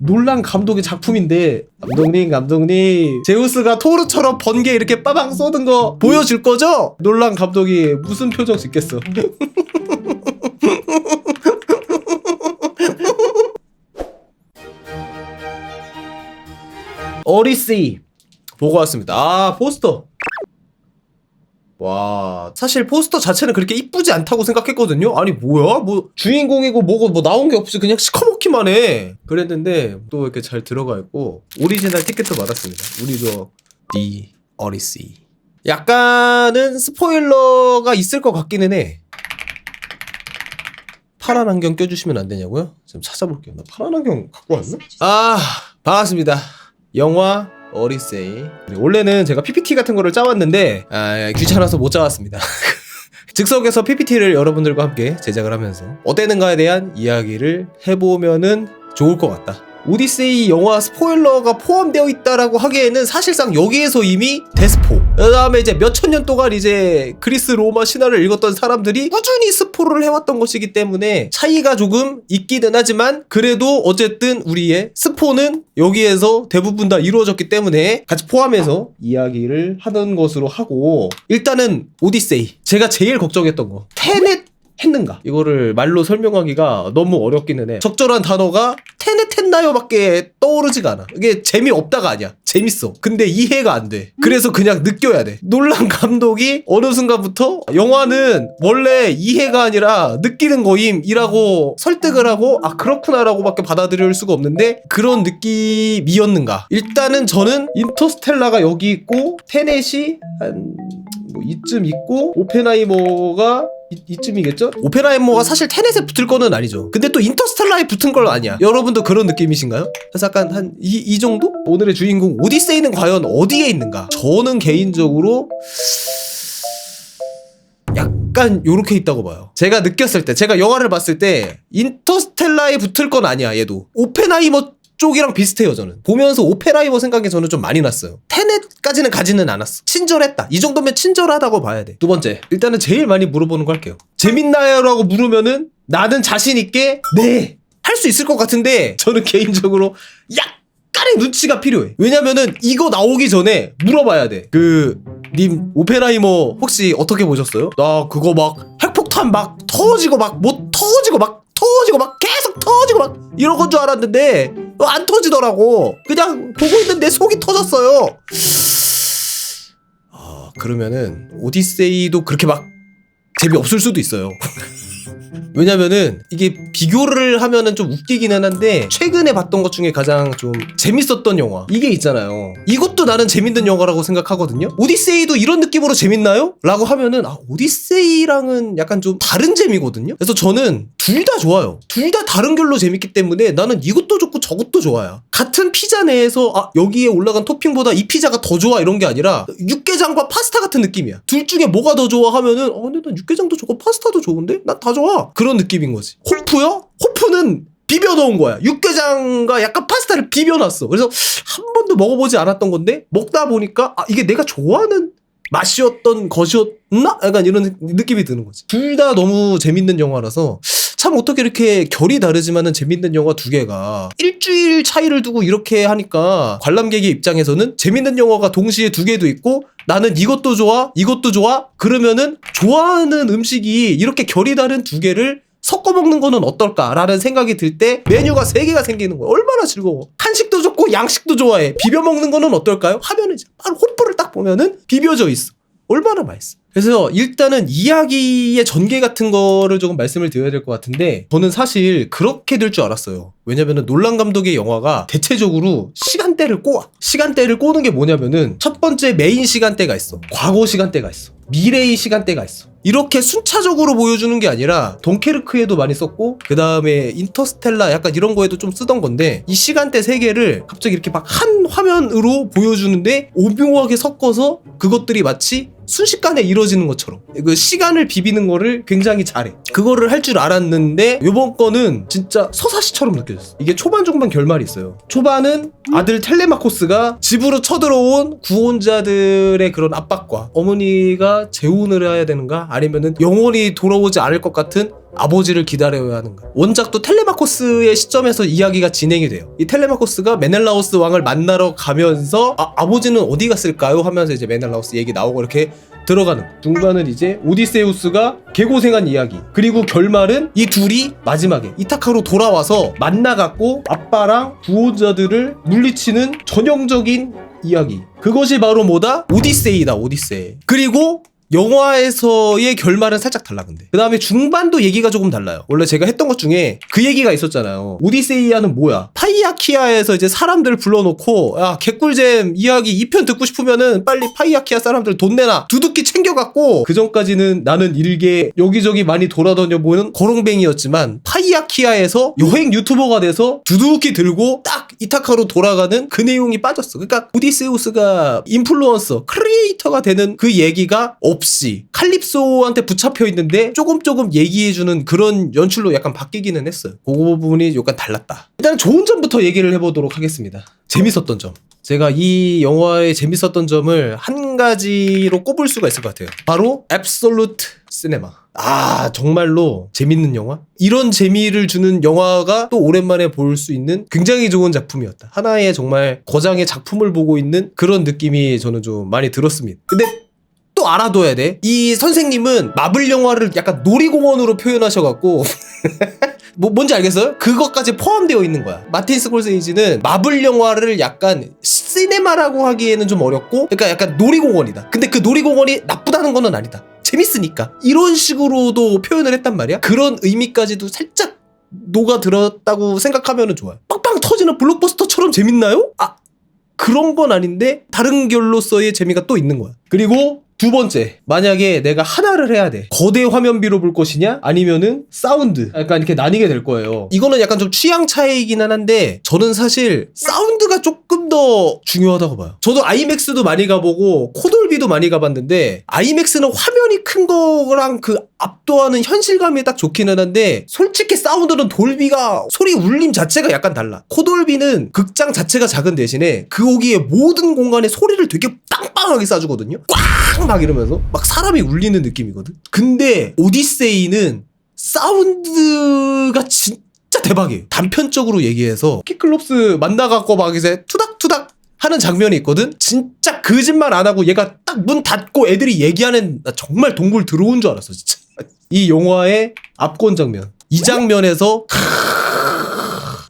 놀란 감독의 작품인데 감독님 제우스가 토르처럼 번개 이렇게 빠방 쏘는 거 보여줄 거죠? 놀란 감독이 무슨 표정 짓겠어. 오디세이 보고 왔습니다. 아, 포스터. 와, 사실 포스터 자체는 그렇게 이쁘지 않다고 생각했거든요. 아니 뭐야? 뭐 주인공이고 뭐고 뭐 나온 게 없이 그냥 시커멓기만 해. 그랬는데 또 이렇게 잘 들어가 있고 오리지널 티켓도 받았습니다. 우리 The Odyssey. 약간은 스포일러가 있을 것 같기는 해. 파란 안경 껴주시면 안 되냐고요? 지금 찾아볼게요. 나 파란 안경 갖고 왔나? 아, 반갑습니다. 영화 오디세이. 원래는 제가 PPT 같은 거를 짜왔는데 귀찮아서 못 짜왔습니다. 즉석에서 PPT를 여러분들과 함께 제작을 하면서 어땠는가에 대한 이야기를 해보면은 좋을 것 같다. 오디세이 영화 스포일러가 포함되어 있다라고 하기에는 사실상 여기에서 이미 대스포. 그 다음에 이제 몇천 년 동안 이제 그리스 로마 신화를 읽었던 사람들이 꾸준히 스포를 해왔던 것이기 때문에 차이가 조금 있기는 하지만 그래도 어쨌든 우리의 스포는 여기에서 대부분 다 이루어졌기 때문에 같이 포함해서 이야기를 하는 것으로 하고, 일단은 오디세이 제가 제일 걱정했던 거 테넷 했는가? 이거를 말로 설명하기가 너무 어렵기는 해. 적절한 단어가 테넷 했나요? 밖에 떠오르지가 않아. 이게 재미없다가 아니야. 재밌어. 근데 이해가 안 돼. 그래서 그냥 느껴야 돼. 놀란 감독이 어느 순간부터 영화는 원래 이해가 아니라 느끼는 거임이라고 설득을 하고 아 그렇구나라고 밖에 받아들일 수가 없는데 그런 느낌이었는가? 일단은 저는 인터스텔라가 여기 있고 테넷이 한 뭐 이쯤 있고 오펜하이머가 이쯤이겠죠? 오펜하이머가 사실 테넷에 붙을 거는 아니죠. 근데 또 인터스텔라에 붙은 건 아니야. 여러분도 그런 느낌이신가요? 그래서 약간 한 이 정도? 오늘의 주인공 오디세이는 과연 어디에 있는가? 저는 개인적으로 약간 요렇게 있다고 봐요. 제가 느꼈을 때, 제가 영화를 봤을 때 인터스텔라에 붙을 건 아니야. 얘도 오펜하이머 쪽이랑 비슷해요. 저는 보면서 오펜하이머 생각이 저는 좀 많이 났어요. 테넷까지는 가지는 않았어. 친절했다. 이 정도면 친절하다고 봐야 돼. 두 번째, 일단은 제일 많이 물어보는 거 할게요. 재밌나요? 라고 물으면은 나는 자신 있게 네! 할 수 있을 것 같은데 저는 개인적으로 약간의 눈치가 필요해. 왜냐면은 이거 나오기 전에 물어봐야 돼. 님 오펜하이머 혹시 어떻게 보셨어요? 나 그거 막 핵폭탄 막 터지고 막 뭐 터지고 막 계속 터지고 막 이런 건 줄 알았는데 안 터지더라고. 그냥 보고 있는데 속이 터졌어요. 그러면은 오디세이도 그렇게 막 재미없을 수도 있어요. 왜냐면은 이게 비교를 하면은 좀 웃기기는 한데 최근에 봤던 것 중에 가장 좀 재밌었던 영화 이게 있잖아요. 이것도 나는 재밌는 영화라고 생각하거든요. 오디세이도 이런 느낌으로 재밌나요? 라고 하면은 오디세이랑은 약간 좀 다른 재미거든요. 그래서 저는 둘 다 좋아요. 둘 다 다른 결로 재밌기 때문에 나는 이것도 좋고 저것도 좋아요. 같은 피자 내에서 여기에 올라간 토핑보다 이 피자가 더 좋아 이런 게 아니라 육개장과 파스타 같은 느낌이야. 둘 중에 뭐가 더 좋아 하면은 근데 난 육개장도 좋고 파스타도 좋은데? 난 다 좋아. 그런 느낌인 거지. 호프요? 호프는 비벼 넣은 거야. 육개장과 약간 파스타를 비벼 놨어. 그래서 한 번도 먹어보지 않았던 건데 먹다 보니까 이게 내가 좋아하는 맛이었던 것이었나? 약간 이런 느낌이 드는 거지. 둘 다 너무 재밌는 영화라서 참 어떻게 이렇게 결이 다르지만은 재밌는 영화 두 개가 일주일 차이를 두고 이렇게 하니까 관람객의 입장에서는 재밌는 영화가 동시에 두 개도 있고 나는 이것도 좋아 이것도 좋아 그러면은 좋아하는 음식이 이렇게 결이 다른 두 개를 섞어 먹는 거는 어떨까라는 생각이 들 때 메뉴가 3개가 생기는 거야. 얼마나 즐거워. 한식도 좋고 양식도 좋아해. 비벼 먹는 거는 어떨까요? 하면은 이제 바로 호프를 딱 보면은 비벼져 있어. 얼마나 맛있어. 그래서 일단은 이야기의 전개 같은 거를 조금 말씀을 드려야 될 것 같은데 저는 사실 그렇게 될 줄 알았어요. 왜냐면은 놀란 감독의 영화가 대체적으로 시간대를 꼬아. 시간대를 꼬는 게 뭐냐면은 첫 번째 메인 시간대가 있어. 과거 시간대가 있어. 미래의 시간대가 있어. 이렇게 순차적으로 보여주는 게 아니라 덩케르크에도 많이 썼고 그 다음에 인터스텔라 약간 이런 거에도 좀 쓰던 건데 이 시간대 3개를 갑자기 이렇게 막 한 화면으로 보여주는데 오묘하게 섞어서 그것들이 마치 순식간에 이루어지는 것처럼 그 시간을 비비는 거를 굉장히 잘해. 그거를 할 줄 알았는데 요번 거는 진짜 서사시처럼 느껴졌어. 이게 초반 중반 결말이 있어요. 초반은 아들 텔레마코스가 집으로 쳐들어온 구원자들의 그런 압박과 어머니가 재혼을 해야 되는가 아니면은 영원히 돌아오지 않을 것 같은 아버지를 기다려야 하는가. 원작도 텔레마코스의 시점에서 이야기가 진행이 돼요. 이 텔레마코스가 메넬라오스 왕을 만나러 가면서 아버지는 어디 갔을까요? 하면서 이제 메넬라오스 얘기 나오고 이렇게 들어가는. 중간은 이제 오디세우스가 개고생한 이야기, 그리고 결말은 이 둘이 마지막에 이타카로 돌아와서 만나갖고 아빠랑 부호자들을 물리치는 전형적인 이야기. 그것이 바로 뭐다? 오디세이다, 오디세이. 그리고 영화에서의 결말은 살짝 달라. 근데 그 다음에 중반도 얘기가 조금 달라요. 원래 제가 했던 것 중에 그 얘기가 있었잖아요. 오디세이아는 뭐야? 파이아키아에서 이제 사람들 불러놓고, 야, 개꿀잼 이야기 2편 듣고 싶으면은 빨리 파이아키아 사람들 돈 내놔, 두둑히 챙겨갖고. 그 전까지는 나는 일개 여기저기 많이 돌아다녀 보는 거렁뱅이였지만 파이아키아에서 여행 유튜버가 돼서 두둑히 들고 딱 이타카로 돌아가는 그 내용이 빠졌어. 그러니까 오디세우스가 인플루언서, 크리에이터가 되는 그 얘기가 없이 칼립소한테 붙잡혀 있는데 조금 얘기해주는 그런 연출로 약간 바뀌기는 했어요. 그 부분이 약간 달랐다. 일단 좋은 점부터 얘기를 해보도록 하겠습니다. 재밌었던 점. 제가 이 영화의 재밌었던 점을 한 가지로 꼽을 수가 있을 것 같아요. 바로 앱솔루트 시네마. 아, 정말로 재밌는 영화? 이런 재미를 주는 영화가 또 오랜만에 볼 수 있는 굉장히 좋은 작품이었다. 하나의 정말 거장의 작품을 보고 있는 그런 느낌이 저는 좀 많이 들었습니다. 근데 또 알아둬야 돼. 이 선생님은 마블 영화를 약간 놀이공원으로 표현하셔갖고 뭔지 알겠어요? 그것까지 포함되어 있는 거야. 마틴 스콜세이지는 마블 영화를 약간 시네마라고 하기에는 좀 어렵고, 그러니까 약간 놀이공원이다. 근데 그 놀이공원이 나쁘다는 건 아니다. 재밌으니까. 이런 식으로도 표현을 했단 말이야. 그런 의미까지도 살짝 녹아들었다고 생각하면 좋아요. 빵빵 터지는 블록버스터처럼 재밌나요? 아, 그런 건 아닌데 다른 결로서의 재미가 또 있는 거야. 그리고 두 번째, 만약에 내가 하나를 해야 돼. 거대 화면비로 볼 것이냐? 아니면은 사운드. 약간 이렇게 나뉘게 될 거예요. 이거는 약간 좀 취향 차이이기는 한데 저는 사실 사운드가 조금 더 중요하다고 봐요. 저도 아이맥스도 많이 가보고 코돌비도 많이 가봤는데 아이맥스는 화면이 큰 거랑 그 압도하는 현실감이 딱 좋기는 한데 솔직히 사운드는 돌비가 소리 울림 자체가 약간 달라. 코돌비는 극장 자체가 작은 대신에 거기에 모든 공간에 소리를 되게 빵빵하게 쏴주거든요. 꽉! 막 이러면서 막 사람이 울리는 느낌이거든. 근데 오디세이는 사운드가 진짜 대박이에요. 단편적으로 얘기해서 키클롭스 만나갖고 막 이제 투닥투닥 하는 장면이 있거든. 진짜 거짓말 안 하고 얘가 딱 문 닫고 애들이 얘기하는, 나 정말 동굴 들어온 줄 알았어 진짜. 이 영화의 압권 장면, 이 장면에서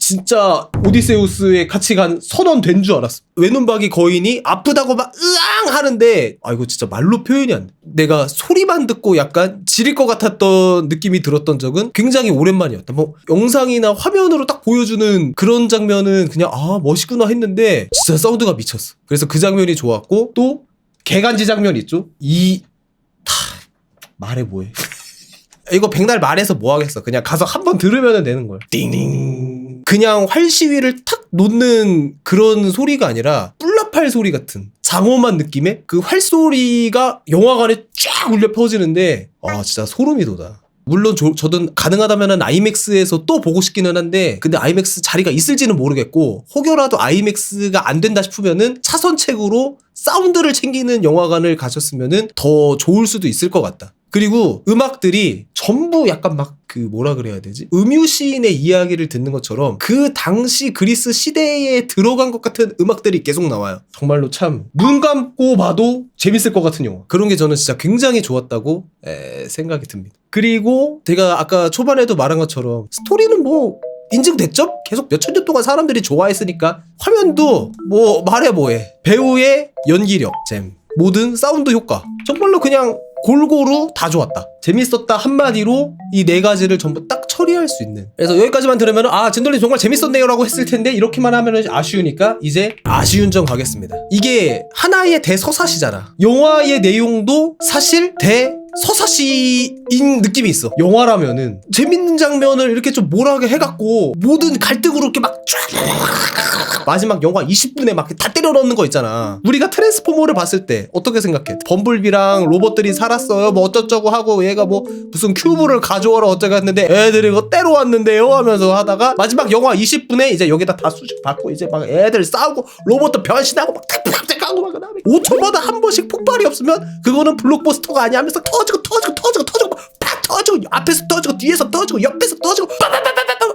진짜 오디세우스의 같이 간 선언된 줄 알았어. 외눈박이 거인이 아프다고 막 으앙 하는데, 아, 이거 진짜 말로 표현이 안 돼. 내가 소리만 듣고 약간 지릴 것 같았던 느낌이 들었던 적은 굉장히 오랜만이었다. 뭐 영상이나 화면으로 딱 보여주는 그런 장면은 그냥 아, 멋있구나 했는데 진짜 사운드가 미쳤어. 그래서 그 장면이 좋았고, 또 개간지 장면 있죠. 말해 뭐해. 이거 백날 말해서 뭐 하겠어. 그냥 가서 한번 들으면 되는 거야. 띵. 그냥 활시위를 탁 놓는 그런 소리가 아니라 뿔라팔 소리 같은 장엄한 느낌의 그 활소리가 영화관에 쫙 울려 퍼지는데, 아, 진짜 소름이 돋아. 물론 저도 가능하다면 아이맥스에서 또 보고 싶기는 한데, 근데 아이맥스 자리가 있을지는 모르겠고, 혹여라도 아이맥스가 안 된다 싶으면은 차선책으로 사운드를 챙기는 영화관을 가셨으면은 더 좋을 수도 있을 것 같다. 그리고 음악들이 전부 약간 막 그 뭐라 그래야 되지? 음유시인의 이야기를 듣는 것처럼 그 당시 그리스 시대에 들어간 것 같은 음악들이 계속 나와요. 정말로 참 눈 감고 봐도 재밌을 것 같은 영화. 그런 게 저는 진짜 굉장히 좋았다고 생각이 듭니다. 그리고 제가 아까 초반에도 말한 것처럼 스토리는 뭐 인증됐죠? 계속 몇천 년 동안 사람들이 좋아했으니까. 화면도 뭐 말해 뭐해. 배우의 연기력, 잼. 모든 사운드 효과. 정말로 그냥 골고루 다 좋았다. 재밌었다 한마디로 이 네 가지를 전부 딱 처리할 수 있는. 그래서 여기까지만 들으면 아, 진돌님 정말 재밌었네요 라고 했을 텐데, 이렇게만 하면 아쉬우니까 이제 아쉬운 점 가겠습니다. 이게 하나의 대서사시잖아. 영화의 내용도 사실 대서사시인 느낌이 있어. 영화라면은 재밌는 장면을 이렇게 좀 몰아게 해갖고 모든 갈등으로 이렇게 막 쫙 마지막 영화 20분에 막 다 때려 넣는 거 있잖아. 우리가 트랜스포머를 봤을 때 어떻게 생각해? 범블비랑 로봇들이 살았어요 뭐 어쩌저쩌고 하고 얘가 뭐 무슨 큐브를 가져오라 어쩌고 했는데 애들이 이거 때려왔는데요 하면서 하다가 마지막 영화 20분에 이제 여기다 다 수집 받고 이제 막 애들 싸우고 로봇도 변신하고 막 탁탁탁 하고 막 그다음에 5초마다 한 번씩 폭발이 없으면 그거는 블록버스터가 아니야 하면서 터지고 팍 터지고 앞에서 터지고 뒤에서 터지고 옆에서 터지고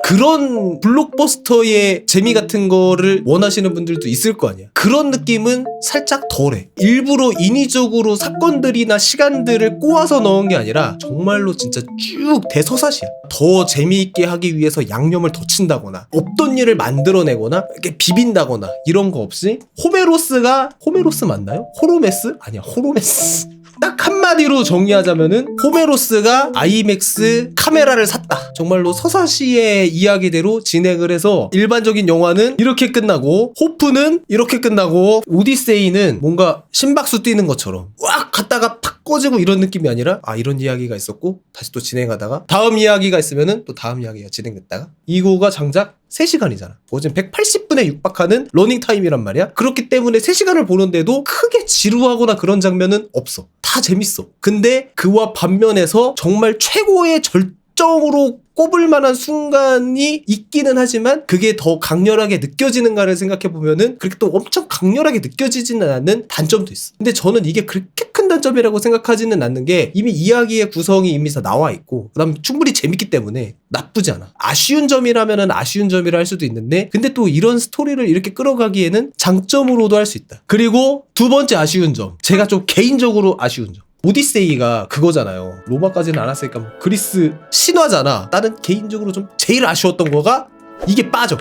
그런 블록버스터의 재미 같은 거를 원하시는 분들도 있을 거 아니야. 그런 느낌은 살짝 덜해. 일부러 인위적으로 사건들이나 시간들을 꼬아서 넣은 게 아니라 정말로 진짜 쭉 대서사시야. 더 재미있게 하기 위해서 양념을 더 친다거나 없던 일을 만들어내거나 이렇게 비빈다거나 이런 거 없이 호메로스 맞나요? 호로메스? 아니야, 호로메스. 딱 한마디로 정리하자면은 호메로스가 아이맥스 카메라를 샀다. 정말로 서사시의 이야기대로 진행을 해서 일반적인 영화는 이렇게 끝나고 호프는 이렇게 끝나고 오디세이는 뭔가 심박수 뛰는 것처럼 꽉 갔다가 팍 꺼지고 이런 느낌이 아니라 아 이런 이야기가 있었고 다시 또 진행하다가 다음 이야기가 있으면은 또 다음 이야기가 진행됐다가 이거가 장작 3시간이잖아. 어제 180분에 육박하는 러닝타임이란 말이야. 그렇기 때문에 3시간을 보는데도 크게 지루하거나 그런 장면은 없어. 다 재밌어. 근데 그와 반면에서 정말 최고의 절정으로 꼽을 만한 순간이 있기는 하지만 그게 더 강렬하게 느껴지는가를 생각해보면은 그렇게 또 엄청 강렬하게 느껴지지는 않는 단점도 있어. 근데 저는 이게 그렇게 큰 단점이라고 생각하지는 않는 게 이미 이야기의 구성이 이미 다 나와 있고 그다음 충분히 재밌기 때문에 나쁘지 않아. 아쉬운 점이라면은 아쉬운 점이라 할 수도 있는데 근데 또 이런 스토리를 이렇게 끌어가기에는 장점으로도 할 수 있다. 그리고 두 번째 아쉬운 점, 제가 좀 개인적으로 아쉬운 점, 오디세이가 그거잖아요. 로마까지는 안 왔으니까 뭐 그리스 신화잖아. 나는 개인적으로 좀 제일 아쉬웠던 거가 이게 빠져.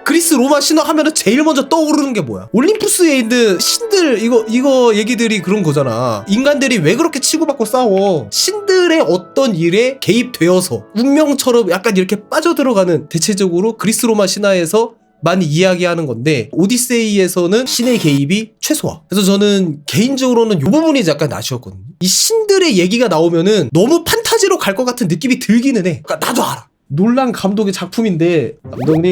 그리스 로마 신화 하면은 제일 먼저 떠오르는 게 뭐야? 올림푸스에 있는 신들 이거 얘기들이 그런 거잖아. 인간들이 왜 그렇게 치고받고 싸워? 신들의 어떤 일에 개입되어서 운명처럼 약간 이렇게 빠져들어가는 대체적으로 그리스 로마 신화에서 많이 이야기하는 건데 오디세이에서는 신의 개입이 최소화. 그래서 저는 개인적으로는 이 부분이 약간 아쉬웠거든요. 이 신들의 얘기가 나오면은 너무 판타지로 갈 것 같은 느낌이 들기는 해. 그러니까 나도 알아. 놀란 감독의 작품인데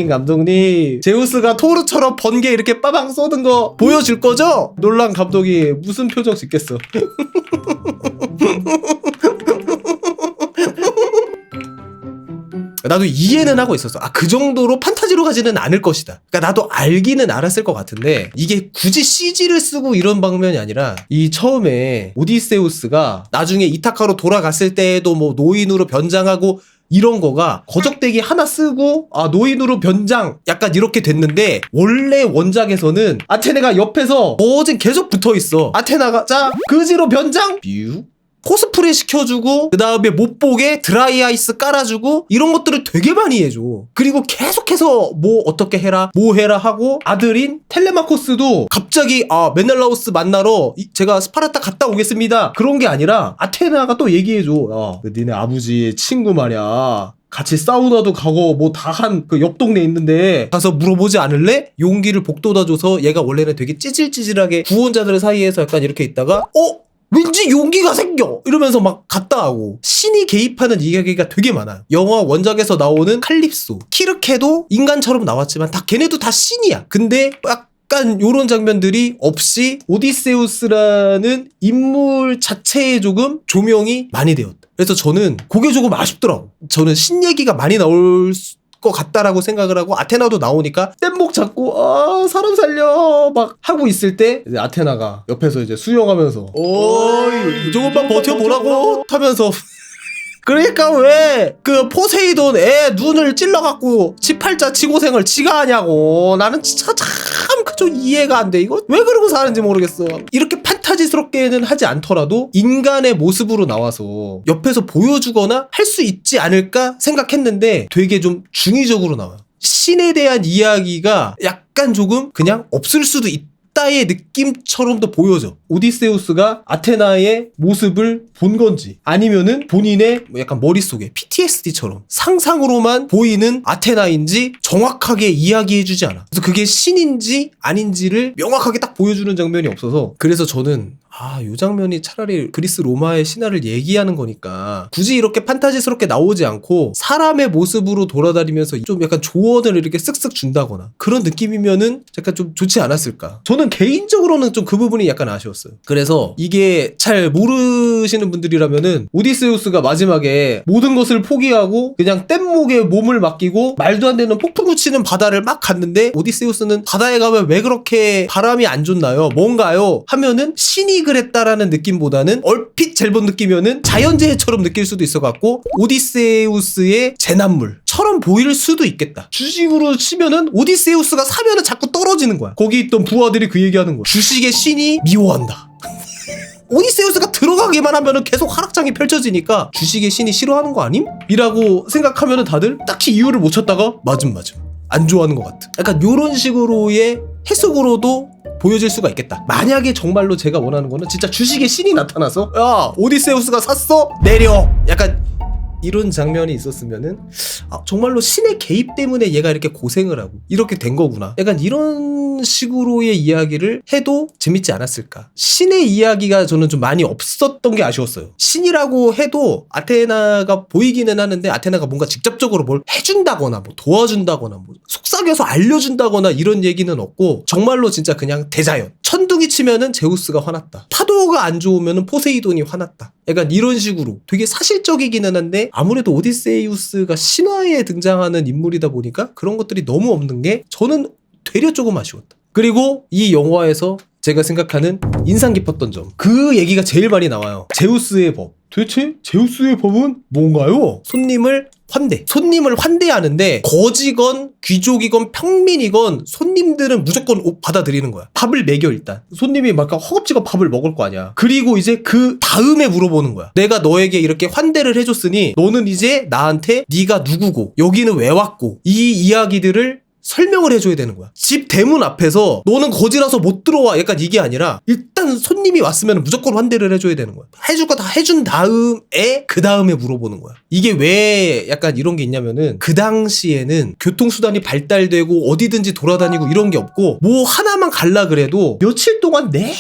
감독님 제우스가 토르처럼 번개 이렇게 빠방 쏘는 거 보여줄 거죠? 놀란 감독이 무슨 표정 짓겠어. 나도 이해는 하고 있었어. 아, 그 정도로 판타지로 가지는 않을 것이다. 그러니까 나도 알기는 알았을 것 같은데 이게 굳이 CG를 쓰고 이런 방면이 아니라 이 처음에 오디세우스가 나중에 이타카로 돌아갔을 때에도 뭐 노인으로 변장하고 이런 거가 거적대기 하나 쓰고 아 노인으로 변장 약간 이렇게 됐는데 원래 원작에서는 아테네가 옆에서 어진 계속 붙어있어. 아테나가 자 그지로 변장 뷰 코스프레 시켜주고 그 다음에 못 보게 드라이 아이스 깔아주고 이런 것들을 되게 많이 해줘. 그리고 계속해서 뭐 어떻게 해라 뭐 해라 하고 아들인 텔레마코스도 갑자기 아 메넬라우스 만나러 제가 스파르타 갔다 오겠습니다 그런 게 아니라 아테나가 또 얘기해줘. 야 니네 아버지의 친구 말이야 같이 사우나도 가고 뭐 다 한 그 옆 동네 있는데 가서 물어보지 않을래? 용기를 북돋아줘서 얘가 원래는 되게 찌질찌질하게 구원자들 사이에서 약간 이렇게 있다가 왠지 용기가 생겨! 이러면서 막 갔다 하고 신이 개입하는 이야기가 되게 많아요. 영화 원작에서 나오는 칼립소, 키르케도 인간처럼 나왔지만 다 걔네도 다 신이야. 근데 약간 요런 장면들이 없이 오디세우스라는 인물 자체에 조금 조명이 많이 되었다. 그래서 저는 그게 조금 아쉽더라고. 저는 신 얘기가 많이 나올 것 같다라고 생각을 하고 아테나도 나오니까 뗏목 잡고 아 사람 살려 막 하고 있을 때 이제 아테나가 옆에서 이제 수영하면서 어이 조금만 버텨보라고 하면서 그러니까 왜 그 포세이돈 애 눈을 찔러갖고 지 팔자 지고생을 지가 하냐고. 나는 진짜 참 그저 이해가 안 돼. 이거 왜 그러고 사는지 모르겠어. 이렇게 판타지스럽게는 하지 않더라도 인간의 모습으로 나와서 옆에서 보여주거나 할 수 있지 않을까 생각했는데 되게 좀 중의적으로 나와요. 신에 대한 이야기가 약간 조금 그냥 없을 수도 있다의 느낌처럼도 보여져. 오디세우스가 아테나의 모습을 본 건지 아니면은 본인의 약간 머릿속에 PTSD처럼 상상으로만 보이는 아테나인지 정확하게 이야기해주지 않아. 그래서 그게 신인지 아닌지를 명확하게 딱 보여주는 장면이 없어서 그래서 저는 이 장면이 차라리 그리스 로마의 신화를 얘기하는 거니까 굳이 이렇게 판타지스럽게 나오지 않고 사람의 모습으로 돌아다니면서 좀 약간 조언을 이렇게 쓱쓱 준다거나 그런 느낌이면은 약간 좀 좋지 않았을까. 저는 개인적으로는 좀 그 부분이 약간 아쉬웠어요. 그래서 이게 잘 모르시는 분들이라면은 오디세우스가 마지막에 모든 것을 포기하고 그냥 뗏목에 몸을 맡기고 말도 안 되는 폭풍 붙이는 바다를 막 갔는데 오디세우스는 바다에 가면 왜 그렇게 바람이 안 좋나요? 뭔가요? 하면은 신이 선택을 했다라는 느낌보다는 얼핏 잘못 느끼면은 자연재해처럼 느낄 수도 있어갖고 오디세우스의 재난물처럼 보일 수도 있겠다. 주식으로 치면은 오디세우스가 사면은 자꾸 떨어지는 거야. 거기 있던 부하들이 그 얘기하는 거야. 주식의 신이 미워한다. 오디세우스가 들어가기만 하면은 계속 하락장이 펼쳐지니까 주식의 신이 싫어하는 거 아님? 이라고 생각하면은 다들 딱히 이유를 못 찾다가 맞음 안 좋아하는 것 같아. 약간 요런 식으로의 해석으로도 보여질 수가 있겠다. 만약에 정말로 제가 원하는 거는 진짜 주식의 신이 나타나서 야 오디세우스가 샀어? 내려! 약간 이런 장면이 있었으면은 정말로 신의 개입 때문에 얘가 이렇게 고생을 하고 이렇게 된 거구나. 약간 이런 식으로의 이야기를 해도 재밌지 않았을까. 신의 이야기가 저는 좀 많이 없었던 게 아쉬웠어요. 신이라고 해도 아테나가 보이기는 하는데 아테나가 뭔가 직접적으로 뭘 해준다거나 뭐 도와준다거나 뭐 속삭여서 알려준다거나 이런 얘기는 없고 정말로 진짜 그냥 대자연. 천둥이 치면은 제우스가 화났다. 파도가 안 좋으면은 포세이돈이 화났다. 약간 이런 식으로 되게 사실적이기는 한데 아무래도 오디세우스가 신화에 등장하는 인물이다 보니까 그런 것들이 너무 없는 게 저는 되려 조금 아쉬웠다. 그리고 이 영화에서 제가 생각하는 인상 깊었던 점, 그 얘기가 제일 많이 나와요. 제우스의 법. 도대체 제우스의 법은 뭔가요? 손님을 환대하는데 거지건 귀족이건 평민이건 손님들은 무조건 받아들이는 거야. 밥을 먹여. 일단 손님이 막 허겁지겁 밥을 먹을 거 아니야. 그리고 이제 그 다음에 물어보는 거야. 내가 너에게 이렇게 환대를 해줬으니 너는 이제 나한테 네가 누구고 여기는 왜 왔고 이 이야기들을 설명을 해줘야 되는 거야. 집 대문 앞에서 너는 거지라서 못 들어와 약간 이게 아니라 일단 손님이 왔으면 무조건 환대를 해줘야 되는 거야. 해줄 거 다 해준 다음에 그 다음에 물어보는 거야. 이게 왜 약간 이런 게 있냐면은 그 당시에는 교통수단이 발달되고 어디든지 돌아다니고 이런 게 없고 뭐 하나만 갈라 그래도 며칠 동안 내내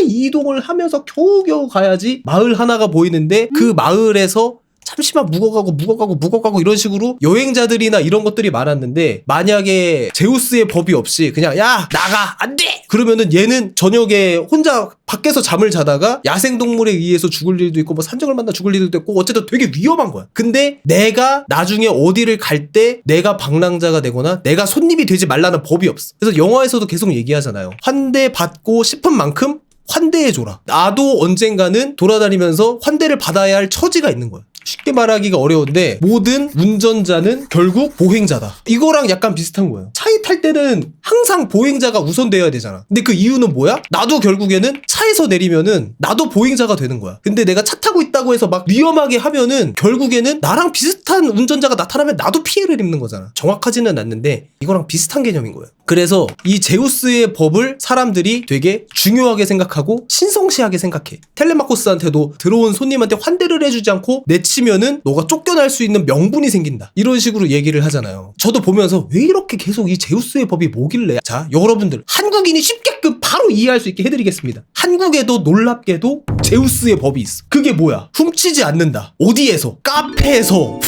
이동을 하면서 겨우겨우 가야지 마을 하나가 보이는데 그 마을에서 잠시만 묵어가고 이런 식으로 여행자들이나 이런 것들이 많았는데 만약에 제우스의 법이 없이 그냥 야 나가 안 돼! 그러면은 얘는 저녁에 혼자 밖에서 잠을 자다가 야생동물에 의해서 죽을 일도 있고 뭐 산적을 만나 죽을 일도 있고 어쨌든 되게 위험한 거야. 근데 내가 나중에 어디를 갈 때 내가 방랑자가 되거나 내가 손님이 되지 말라는 법이 없어. 그래서 영화에서도 계속 얘기하잖아요. 환대받고 싶은 만큼 환대해줘라. 나도 언젠가는 돌아다니면서 환대를 받아야 할 처지가 있는 거야. 쉽게 말하기가 어려운데 모든 운전자는 결국 보행자다. 이거랑 약간 비슷한 거예요. 차에 탈 때는 항상 보행자가 우선되어야 되잖아. 근데 그 이유는 뭐야? 나도 결국에는 차에서 내리면은 나도 보행자가 되는 거야. 근데 내가 차 타고 있다고 해서 막 위험하게 하면은 결국에는 나랑 비슷한 운전자가 나타나면 나도 피해를 입는 거잖아. 정확하지는 않는데 이거랑 비슷한 개념인 거예요. 그래서 이 제우스의 법을 사람들이 되게 중요하게 생각하고 신성시하게 생각해. 텔레마코스한테도 들어온 손님한테 환대를 해주지 않고 내치면은 너가 쫓겨날 수 있는 명분이 생긴다. 이런 식으로 얘기를 하잖아요. 저도 보면서 왜 이렇게 계속 이 제우스의 법이 뭐길래. 자, 여러분들 한국인이 쉽게끔 바로 이해할 수 있게 해드리겠습니다. 한국에도 놀랍게도 제우스의 법이 있어. 그게 뭐야? 훔치지 않는다. 어디에서? 카페에서.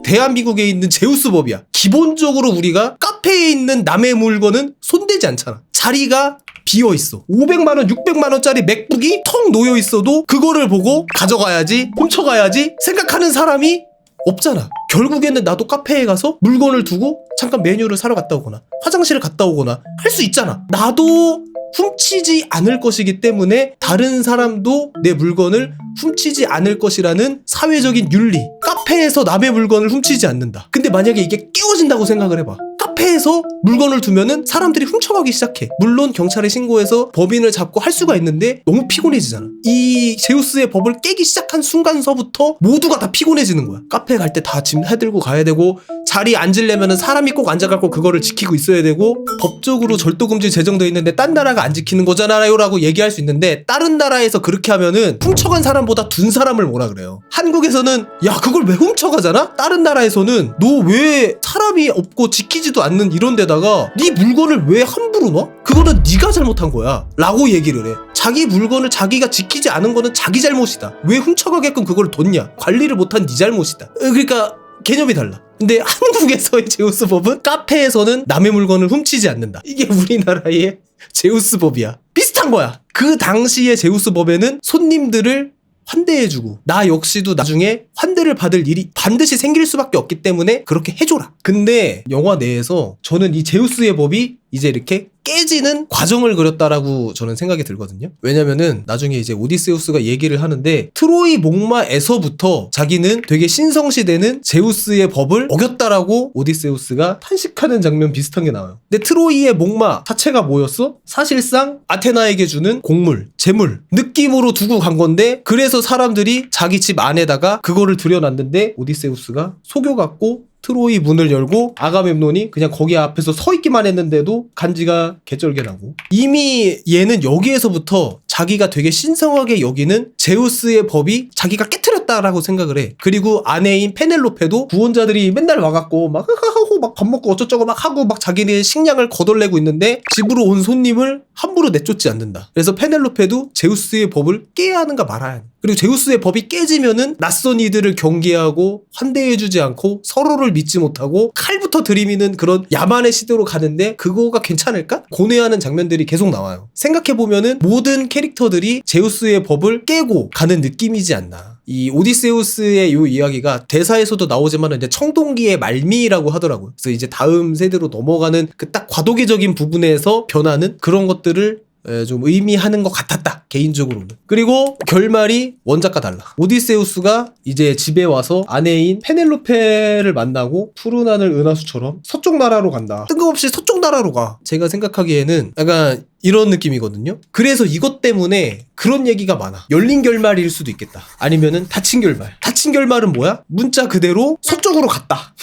대한민국에 있는 제우스 법이야. 기본적으로 우리가 카페에 있는 남의 물건은 손대지 않잖아. 자리가 비어있어. 500만원, 600만원짜리 맥북이 텅 놓여있어도 그거를 보고 가져가야지, 훔쳐가야지 생각하는 사람이 없잖아. 결국에는 나도 카페에 가서 물건을 두고 잠깐 메뉴를 사러 갔다 오거나 화장실을 갔다 오거나 할 수 있잖아. 나도 훔치지 않을 것이기 때문에 다른 사람도 내 물건을 훔치지 않을 것이라는 사회적인 윤리. 카페에서 남의 물건을 훔치지 않는다. 근데 만약에 이게 깨어진다고 생각을 해봐. 카페에서 물건을 두면은 사람들이 훔쳐가기 시작해. 물론 경찰에 신고해서 법인을 잡고 할 수가 있는데 너무 피곤해지잖아. 이 제우스의 법을 깨기 시작한 순간서부터 모두가 다 피곤해지는 거야. 카페 갈 때 다 짐 해들고 가야 되고 자리에 앉으려면은 사람이 꼭 앉아갖고 그거를 지키고 있어야 되고 법적으로 절도금지 제정돼 있는데 딴 나라가 안 지키는 거잖아요 라고 얘기할 수 있는데 다른 나라에서 그렇게 하면은 훔쳐간 사람보다 둔 사람을 뭐라 그래요. 한국에서는 야 그걸 왜 훔쳐가잖아? 다른 나라에서는 너 왜 사람이 없고 지키지도 않는 이런 데다가 네 물건을 왜 함부로 놔? 그거는 네가 잘못한 거야 라고 얘기를 해. 자기 물건을 자기가 지키지 않은 거는 자기 잘못이다. 왜 훔쳐가게끔 그걸 뒀냐? 관리를 못한 네 잘못이다. 그러니까 개념이 달라. 근데 한국에서의 제우스 법은 카페에서는 남의 물건을 훔치지 않는다. 이게 우리나라의 제우스 법이야. 비슷한 거야. 그 당시의 제우스 법에는 손님들을 환대해주고 나 역시도 나중에 환대를 받을 일이 반드시 생길 수밖에 없기 때문에 그렇게 해줘라. 근데 영화 내에서 저는 이 제우스의 법이 이제 이렇게 깨지는 과정을 그렸다라고 저는 생각이 들거든요. 왜냐면은 나중에 이제 오디세우스가 얘기를 하는데 트로이 목마에서부터 자기는 되게 신성시대는 제우스의 법을 어겼다라고 오디세우스가 탄식하는 장면 비슷한 게 나와요. 근데 트로이의 목마 자체가 뭐였어? 사실상 아테나에게 주는 곡물, 재물 느낌으로 두고 간 건데 그래서 사람들이 자기 집 안에다가 그거를 들여놨는데 오디세우스가 속여갖고 트로이 문을 열고 아가멤논이 그냥 거기 앞에서 서 있기만 했는데도 간지가 개쩔게나고 이미 얘는 여기에서부터 자기가 되게 신성하게 여기는 제우스의 법이 자기가 깨트렸다라고 생각을 해. 그리고 아내인 페넬로페도 구원자들이 맨날 와갖고 막 하하하고 막 밥 먹고 어쩌저쩌고 막 하고 막 자기네 식량을 거덜내고 있는데 집으로 온 손님을 함부로 내쫓지 않는다. 그래서 페넬로페도 제우스의 법을 깨야 하는가 말아야 하는. 그리고 제우스의 법이 깨지면은 낯선 이들을 경계하고 환대해주지 않고 서로를 믿지 못하고 칼부터 들이미는 그런 야만의 시대로 가는데 그거가 괜찮을까? 고뇌하는 장면들이 계속 나와요. 생각해보면은 모든 캐릭터들이 제우스의 법을 깨고 가는 느낌이지 않나. 이 오디세우스의 요 이야기가 대사에서도 나오지만 이제 청동기의 말미라고 하더라고요. 그래서 이제 다음 세대로 넘어가는 그 딱 과도기적인 부분에서 변하는 그런 것들을 좀 의미하는 것 같았다 개인적으로는. 그리고 결말이 원작과 달라. 오디세우스가 이제 집에 와서 아내인 페넬로페를 만나고 푸른 하늘 은하수처럼 서쪽 나라로 간다. 뜬금없이 서쪽 나라로 가. 제가 생각하기에는 약간 이런 느낌이거든요. 그래서 이것 때문에 그런 얘기가 많아. 열린 결말일 수도 있겠다. 아니면은 닫힌 결말. 닫힌 결말은 뭐야? 문자 그대로 서쪽으로 갔다.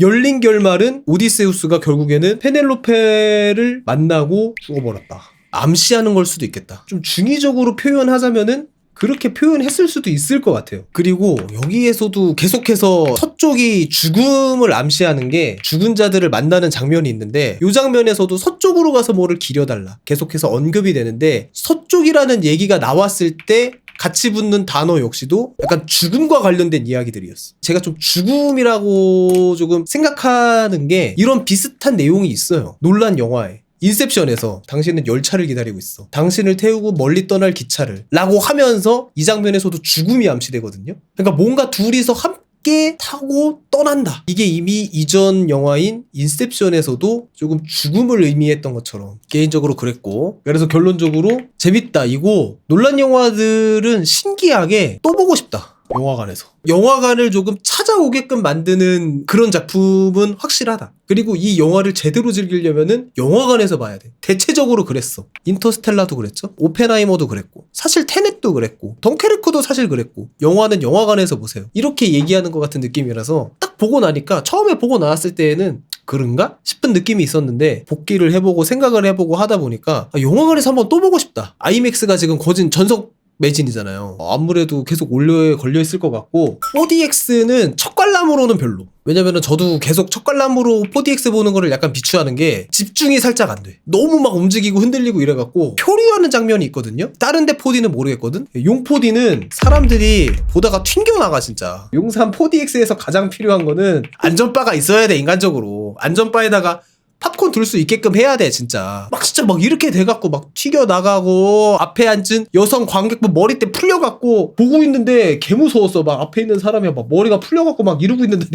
열린 결말은 오디세우스가 결국에는 페넬로페를 만나고 죽어버렸다. 암시하는 걸 수도 있겠다. 좀 중의적으로 표현하자면은 그렇게 표현했을 수도 있을 것 같아요. 그리고 여기에서도 계속해서 서쪽이 죽음을 암시하는 게 죽은 자들을 만나는 장면이 있는데 이 장면에서도 서쪽으로 가서 뭐를 기려달라 계속해서 언급이 되는데 서쪽이라는 얘기가 나왔을 때 같이 붙는 단어 역시도 약간 죽음과 관련된 이야기들이었어. 제가 좀 죽음이라고 조금 생각하는 게 이런 비슷한 내용이 있어요. 논란 영화에. 인셉션에서 당신은 열차를 기다리고 있어. 당신을 태우고 멀리 떠날 기차를 라고 하면서 이 장면에서도 죽음이 암시되거든요. 그러니까 뭔가 둘이서 함께 타고 떠난다. 이게 이미 이전 영화인 인셉션에서도 조금 죽음을 의미했던 것처럼 개인적으로 그랬고 그래서 결론적으로 재밌다. 이거 논란 영화들은 신기하게 또 보고 싶다. 영화관에서. 영화관을 조금 찾아오게끔 만드는 그런 작품은 확실하다. 그리고 이 영화를 제대로 즐기려면은 영화관에서 봐야 돼. 대체적으로 그랬어. 인터스텔라도 그랬죠. 오펜하이머도 그랬고 사실 테넷도 그랬고 덩케르크도 사실 그랬고 영화는 영화관에서 보세요. 이렇게 얘기하는 것 같은 느낌이라서 딱 보고 나니까 처음에 보고 나왔을 때에는 그런가? 싶은 느낌이 있었는데 복귀를 해보고 생각을 해보고 하다 보니까 영화관에서 한번 또 보고 싶다. 아이맥스가 지금 거진 전석 매진이잖아요. 아무래도 계속 올려에 걸려있을 것 같고 4DX는 첫 관람으로는 별로. 왜냐면은 저도 계속 첫 관람으로 4DX 보는 거를 약간 비추하는 게 집중이 살짝 안 돼. 너무 막 움직이고 흔들리고 이래갖고 표류하는 장면이 있거든요. 다른 데 4D는 모르겠거든. 용 4D는 사람들이 보다가 튕겨나가 진짜. 용산 4DX에서 가장 필요한 거는 안전바가 있어야 돼. 인간적으로 안전바에다가 팝콘 둘 수 있게끔 해야 돼 진짜. 막 진짜 막 이렇게 돼갖고 막 튀겨나가고 앞에 앉은 여성 관객분 머리띠 풀려갖고 보고 있는데 개 무서웠어. 막 앞에 있는 사람이 막 머리가 풀려갖고 막 이러고 있는데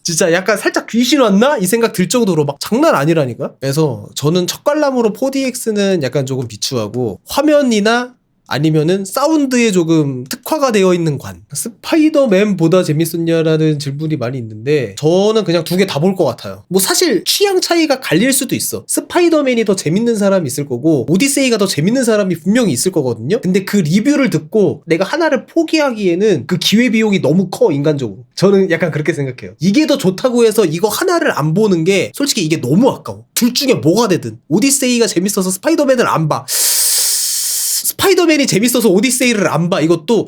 진짜 약간 살짝 귀신 왔나? 이 생각 들 정도로 막 장난 아니라니까? 그래서 저는 첫 관람으로 4DX는 약간 조금 비추하고 화면이나 아니면은 사운드에 조금 특화가 되어 있는 관. 스파이더맨보다 재밌었냐라는 질문이 많이 있는데 저는 그냥 두 개 다 볼 것 같아요. 뭐 사실 취향 차이가 갈릴 수도 있어. 스파이더맨이 더 재밌는 사람이 있을 거고 오디세이가 더 재밌는 사람이 분명히 있을 거거든요. 근데 그 리뷰를 듣고 내가 하나를 포기하기에는 그 기회비용이 너무 커 인간적으로. 저는 약간 그렇게 생각해요. 이게 더 좋다고 해서 이거 하나를 안 보는 게 솔직히 이게 너무 아까워. 둘 중에 뭐가 되든 오디세이가 재밌어서 스파이더맨을 안 봐. 스파이더맨이 재밌어서 오디세이를 안 봐. 이것도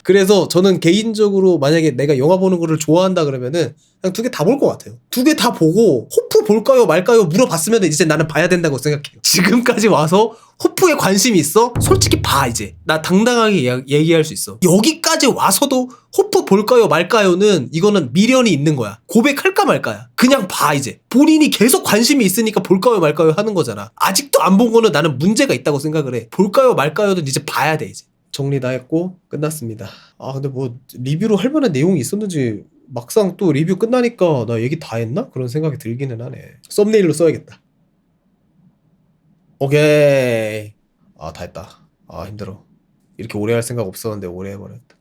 그래서 저는 개인적으로 만약에 내가 영화 보는 거를 좋아한다 그러면은 그냥 두 개 다 볼 것 같아요. 두 개 다 보고 호프 볼까요 말까요 물어봤으면 이제 나는 봐야 된다고 생각해요. 지금까지 와서 호프에 관심이 있어? 솔직히 봐 이제. 나 당당하게 얘기할 수 있어. 여기까지 와서도 호프 볼까요 말까요는 이거는 미련이 있는 거야. 고백할까 말까야. 그냥 봐 이제. 본인이 계속 관심이 있으니까 볼까요 말까요 하는 거잖아. 아직도 안 본 거는 나는 문제가 있다고 생각을 해. 볼까요 말까요는 이제 봐야 돼 이제. 정리 다 했고 끝났습니다. 아 근데 뭐 리뷰로 할 만한 내용이 있었는지 막상 또 리뷰 끝나니까 나 얘기 다 했나? 그런 생각이 들기는 하네. 썸네일로 써야겠다. 오케이. 아, 다 했다. 아, 힘들어. 이렇게 오래 할 생각 없었는데 오래 해버렸다.